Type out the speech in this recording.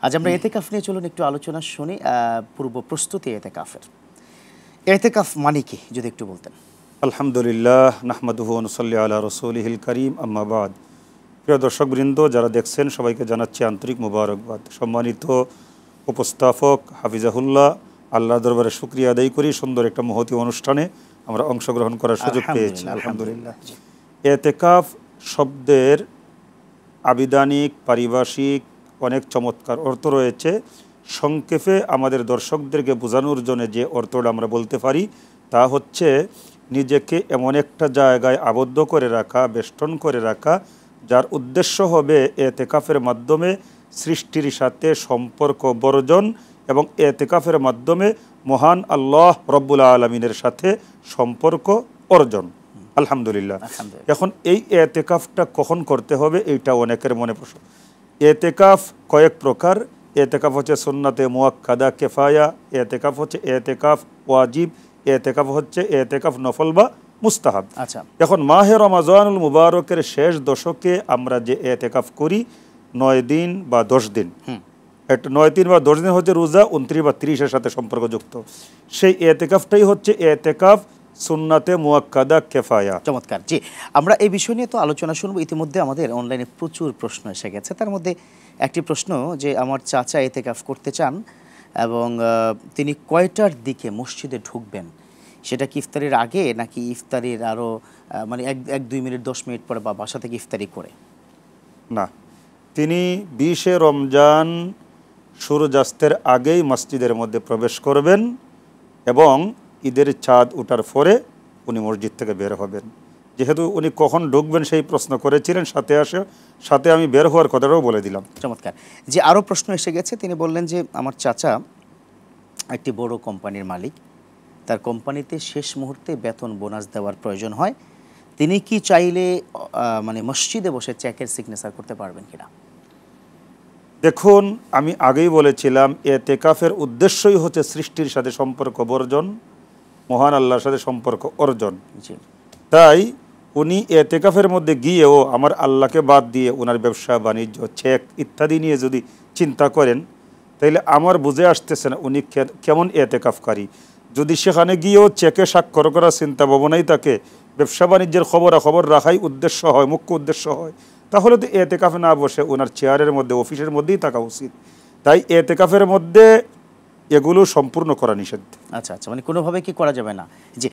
আজ আমরা এতেকাফ নিয়ে চলুন একটু আলোচনা শুনি। পূর্ব প্রস্তুতি এতেকাফের। এতেকাফ মানে কি যদি একটু বলতেন। আলহামদুলিল্লাহ নাহমাদুহু ওয়া নুসাল্লি আলা রাসূলিহিল কারীম, আম্মা বাদ। প্রিয় দর্শকবৃন্দ, যারা দেখছেন সবাইকে জানাচ্ছি আন্তরিক মোবারকবাদ। সম্মানিত উপস্থাপক হাফিজাহুল্লাহ, আল্লাহর দরবারে শুকরিয়া আদায় করি সুন্দর একটা মহতী অনুষ্ঠানে আমরা অংশগ্রহণ করার সুযোগ পেয়েছি, আলহামদুলিল্লাহ। এতেকাফ শব্দের আবিধানিক পারিভাষিক অনেক চমৎকার অর্থ রয়েছে। সংক্ষেপে আমাদের দর্শকদেরকে বোঝানোর জন্য যে অর্থটা আমরা বলতে পারি তা হচ্ছে নিজেকে এমন একটা জায়গায় আবদ্ধ করে রাখা, বেষ্টন করে রাখা, যার উদ্দেশ্য হবে এতেকাফের মাধ্যমে সৃষ্টির সাথে সম্পর্ক বর্জন এবং এতেকাফের মাধ্যমে মহান আল্লাহ রব্বুল আলমিনের সাথে সম্পর্ক অর্জন। আলহামদুলিল্লাহ। এখন এই এতেকাফটা কখন করতে হবে এইটা অনেকের মনে প্রশ্ন। এতেকাফ কয়েক প্রকার। এতেকাফ হচ্ছে সুন্নাতে মুআক্কাদা কেফায়া, এতেকাফ হচ্ছে এতেকাফ ওয়াজিব, এতেকাফ হচ্ছে এতেকাফ নফল বা মুস্তাহাব। আচ্ছা, এখন মাহে রমাজানুল মুবারকের শেষ দশকে আমরা যে এতেকাফ করি 9 দিন বা 10 দিন, 9 দিন বা 10 দিন হচ্ছে রোজা 29 বা 30-এর সাথে সম্পর্কযুক্ত। সেই এতেকাফটাই হচ্ছে এতেকাফ সুন্নাতে মুআক্কাদা কেফায়া। চমৎকার। জি, আমরা এই বিষয় নিয়ে তো আলোচনা শুনবো। ইতিমধ্যে আমাদের অনলাইনে প্রচুর প্রশ্ন এসে গেছে। তার মধ্যে একটি প্রশ্ন যে আমার চাচা এতেকাফ করতে চান এবং তিনি কয়টার দিকে মসজিদে ঢুকবেন, সেটা কি ইফতারির আগে নাকি ইফতারির আরও মানে 1-2 মিনিট 10 মিনিট পরে বা বাসা থেকে ইফতারি করে? না, তিনি 20-এ রমজান সূর্যাস্তের আগেই মসজিদের মধ্যে প্রবেশ করবেন এবং ঈদের চাঁদ ওঠার পরে উনি মসজিদ থেকে বের হবেন। যেহেতু উনি কখন ঢুকবেন সেই প্রশ্ন করেছিলেন, সাথে আমি বের হওয়ার কথাটাও বলে দিলাম। চমৎকার। যে আরও প্রশ্ন এসে গেছে, তিনি বললেন যে আমার চাচা একটি বড় কোম্পানির মালিক, তার কোম্পানিতে শেষ মুহূর্তে বেতন বোনাস দেওয়ার প্রয়োজন হয়, তিনি কি চাইলে মানে মসজিদে বসে চেকের সিগনেচার করতে পারবেন কিনা? দেখুন, আমি আগেই বলেছিলাম এতেকাফের উদ্দেশ্যই হচ্ছে সৃষ্টির সাথে সম্পর্ক বর্জন, মহান আল্লাহর সাথে সম্পর্ক অর্জন। তাই উনি এতেকাফের মধ্যে গিয়েও আমার আল্লাহকে বাদ দিয়ে ওনার ব্যবসা বাণিজ্য চেক ইত্যাদি নিয়ে যদি চিন্তা করেন তাইলে আমার বুঝে আসতেছে না উনি কেমন এতেকাফকারী। যদি সেখানে গিয়েও চেকে স্বাক্ষর করার চিন্তা ভাবনাই তাকে ব্যবসা বাণিজ্যের খবরাখবর রাখাই উদ্দেশ্য হয়, মুখ্য উদ্দেশ্য হয়, তাহলে তো এতেকাফে না বসে ওনার চেয়ারের মধ্যে অফিসের মধ্যেই থাকা উচিত। তাই এতেকাফের মধ্যে এগুলো সম্পূর্ণ করা নিষেধ। আচ্ছা, মানে কোনোভাবে কি করা যাবে না? জি।